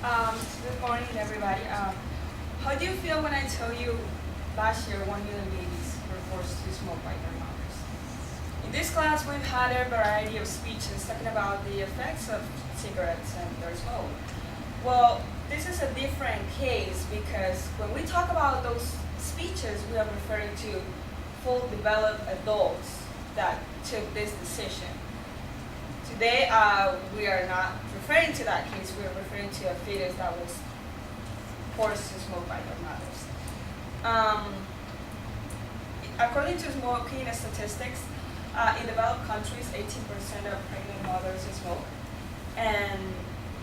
Good morning, everybody. How do you feel when I tell you last year 1 million babies were forced to smoke by their mothers? In this class, we've had a variety of speeches talking about the effects of cigarettes and their smoke. Well, this is a different case because when we talk about those speeches, we are referring to full developed adults that took this decision. Today, we are not referring to that case. We are referring to a fetus that was forced to smoke by their mothers. According to smoking statistics, in developed countries, 18% of pregnant mothers smoke, and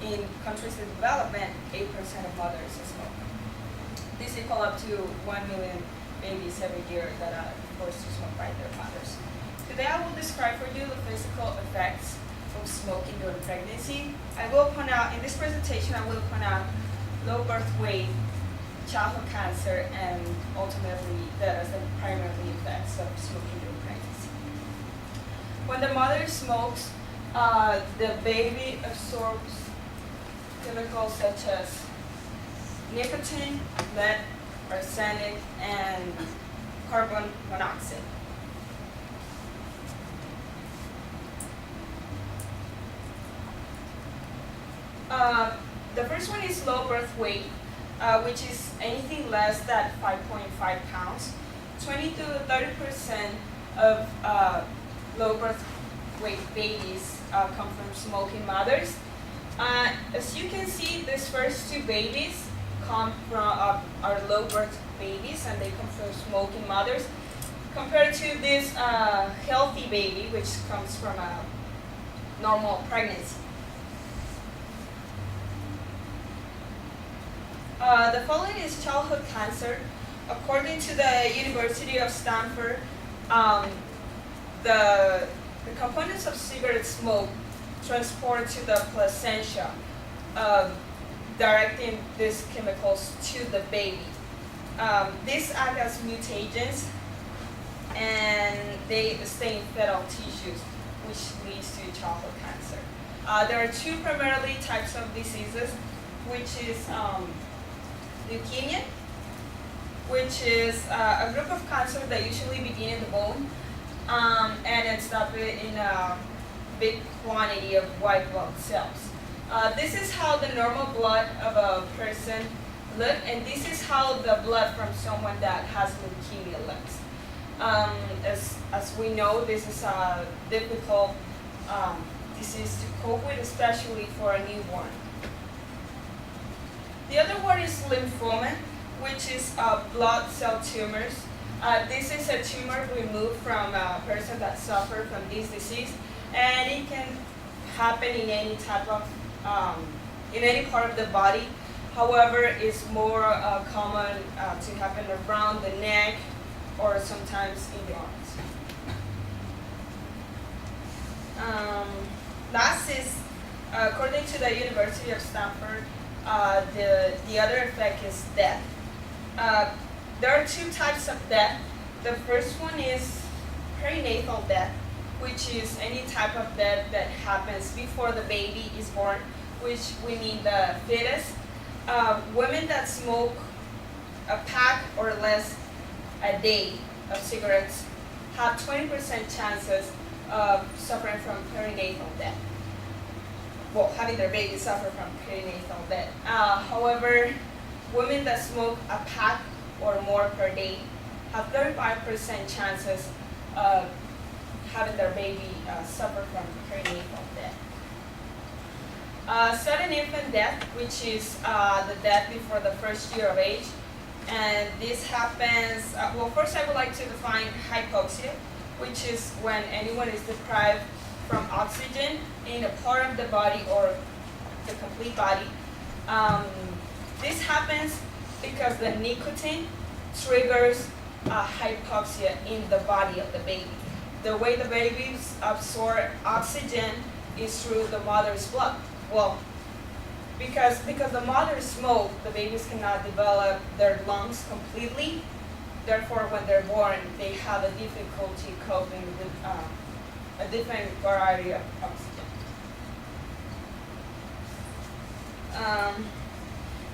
in countries in development, 8% of mothers smoke. This equal up to 1 million babies every year that are forced to smoke by their mothers. Today, I will describe for you the physical effects of smoking during pregnancy. I will point out, in this presentation, I will point out low birth weight, childhood cancer, and ultimately that as the primary effects of smoking during pregnancy. When the mother smokes, the baby absorbs chemicals such as nicotine, lead, arsenic, and carbon monoxide. The first one is low birth weight, which is anything less than 5.5 pounds. 20 to 30% of low birth weight babies come from smoking mothers. As you can see, these first two babies come from are low birth babies, and they come from smoking mothers, compared to this healthy baby, which comes from a normal pregnancy. The following is childhood cancer. According to the University of Stanford, the components of cigarette smoke transport to the placenta, directing these chemicals to the baby. These act as mutagens, and they stay in fetal tissues, which leads to childhood cancer. There are two primarily types of diseases, which is leukemia, which is a group of cancers that usually begin in the bone and ends up in a big quantity of white blood cells. This is how the normal blood of a person looks, and this is how the blood from someone that has leukemia looks. As we know, this is a difficult disease to cope with, especially for a newborn. The other one is lymphoma, which is blood cell tumors. This is a tumor removed from a person that suffers from this disease, and it can happen in any type of, in any part of the body. However, it's more common to happen around the neck or sometimes in the arms. Last is, according to the University of Stanford, the other effect is death. There are two types of death. The first one is perinatal death, which is any type of death that happens before the baby is born, which we mean the fetus. Women that smoke a pack or less a day of cigarettes have 20% chances of suffering from perinatal death. Well, having their baby suffer from perinatal death. However, women that smoke a pack or more per day have 35% chances of having their baby suffer from perinatal death. Sudden infant death, which is the death before the first year of age. And this happens, well, first I would like to define hypoxia, which is when anyone is deprived from oxygen in a part of the body or the complete body. This happens because the nicotine triggers hypoxia in the body of the baby. The way the babies absorb oxygen is through the mother's blood. Well, because the mother smokes, the babies cannot develop their lungs completely. Therefore, when they're born, they have a difficulty coping with a different variety of oxygen.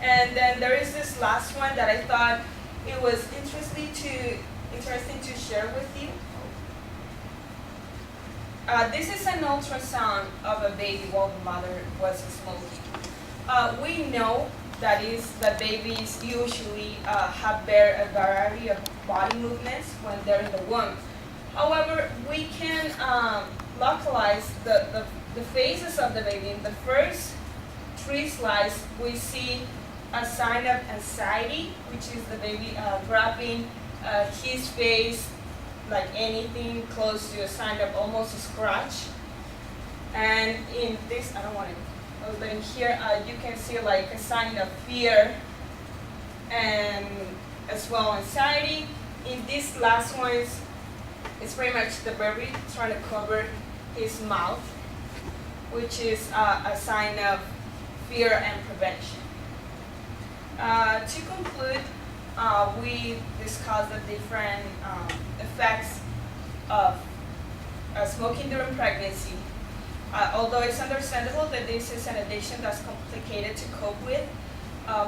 And then there is this last one that I thought it was interesting to share with you. This is an ultrasound of a baby while the mother was smoking. We know that babies usually bear a variety of body movements when they're in the womb. However, we can localize the phases of the baby. In the first 3 slides, we see a sign of anxiety, which is the baby grabbing his face like anything close to a sign of almost a scratch. And in this, I don't want to, but in here you can see like a sign of fear and as well anxiety. In these last ones, it's pretty much the baby trying to cover his mouth, which is a sign of fear and prevention. To conclude, we discussed the different effects of smoking during pregnancy. Although it's understandable that this is an addiction that's complicated to cope with,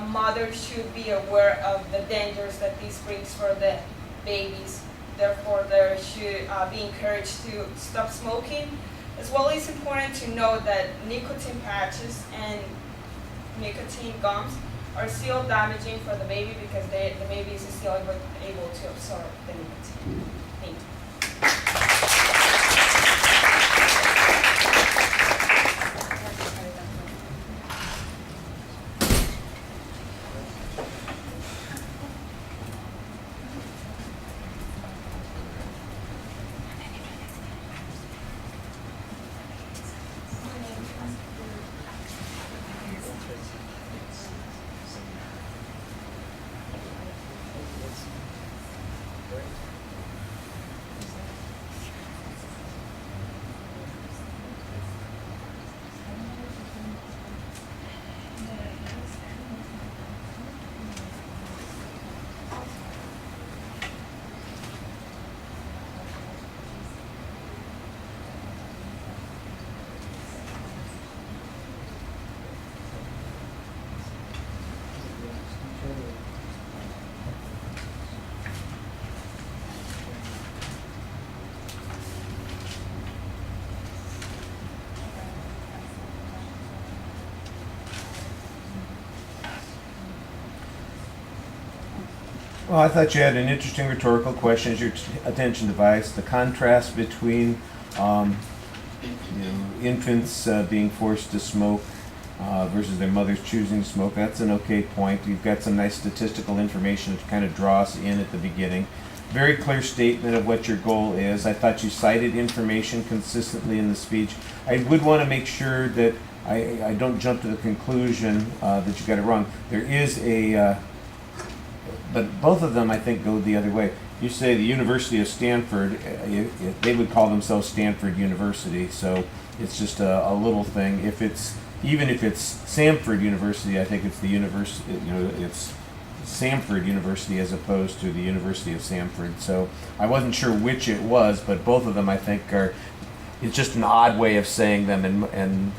mothers should be aware of the dangers that this brings for the babies. Therefore, they should be encouraged to stop smoking. As well, it's important to know that nicotine patches and nicotine gums are still damaging for the baby because the baby is still able to absorb the nicotine. Thank you. Well, I thought you had an interesting rhetorical question as your attention device. The contrast between infants being forced to smoke versus their mothers choosing to smoke. That's an okay point. You've got some nice statistical information to kind of draw us in at the beginning. Very clear statement of what your goal is. I thought you cited information consistently in the speech. I would want to make sure that I don't jump to the conclusion that you got it wrong. There is but both of them I think go the other way. You say the University of Stanford, they would call themselves Stanford University, so it's just a little thing. Even if it's Samford University, I think it's the university, it's Samford University as opposed to the University of Samford. So I wasn't sure which it was, but both of them I think it's just an odd way of saying them, and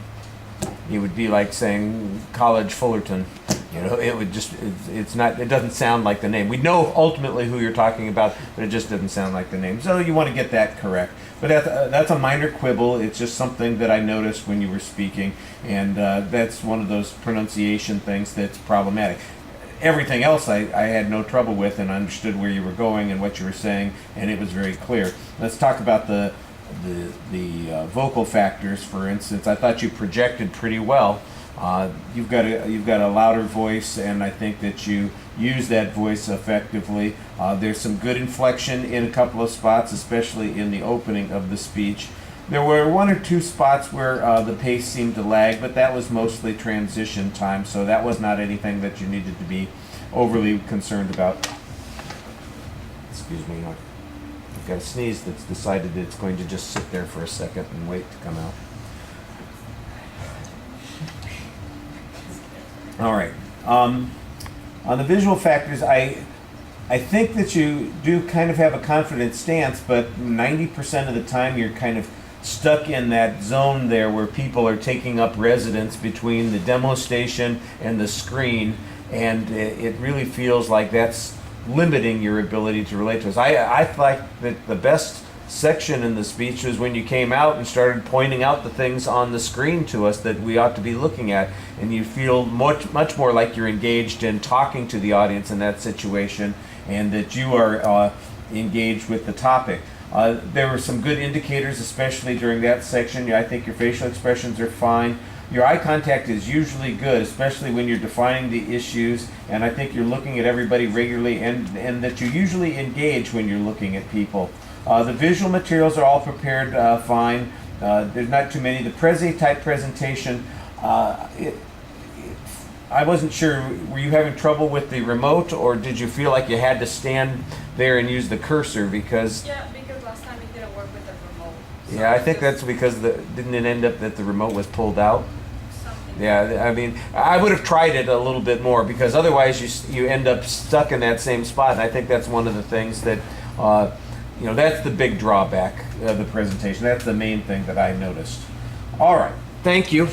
it would be like saying College Fullerton. It doesn't sound like the name. We know ultimately who you're talking about, but it just doesn't sound like the name. So you want to get that correct. But that's a minor quibble. It's just something that I noticed when you were speaking, and that's one of those pronunciation things that's problematic. Everything else I had no trouble with and understood where you were going and what you were saying, and it was very clear. Let's talk about the vocal factors, for instance. I thought you projected pretty well. You've got a louder voice, and I think that you use that voice effectively. There's some good inflection in a couple of spots, especially in the opening of the speech. There were one or two spots where the pace seemed to lag, but that was mostly transition time, so that was not anything that you needed to be overly concerned about. Excuse me, I've got a sneeze that's decided that it's going to just sit there for a second and wait to come out. All right. On the visual factors, I think that you do kind of have a confident stance, but 90% of the time you're kind of stuck in that zone there where people are taking up residence between the demo station and the screen, and it really feels like that's limiting your ability to relate to us. I thought that the best section in the speech was when you came out and started pointing out the things on the screen to us that we ought to be looking at, and you feel much more like you're engaged in talking to the audience in that situation, and that you are engaged with the topic. There were some good indicators, especially during that section. I think your facial expressions are fine. Your eye contact is usually good, especially when you're defining the issues, and I think you're looking at everybody regularly, and that you usually engage when you're looking at people. The visual materials are all prepared fine. There's not too many. The Prezi type presentation, I wasn't sure, were you having trouble with the remote, or did you feel like you had to stand there and use the cursor? Because Yeah, because last time it didn't work with the remote. So yeah, I think that's because didn't it end up that the remote was pulled out? something. Yeah, I mean, I would have tried it a little bit more, because otherwise you end up stuck in that same spot, and I think that's one of the things that, that's the big drawback of the presentation. That's the main thing that I noticed. All right, thank you.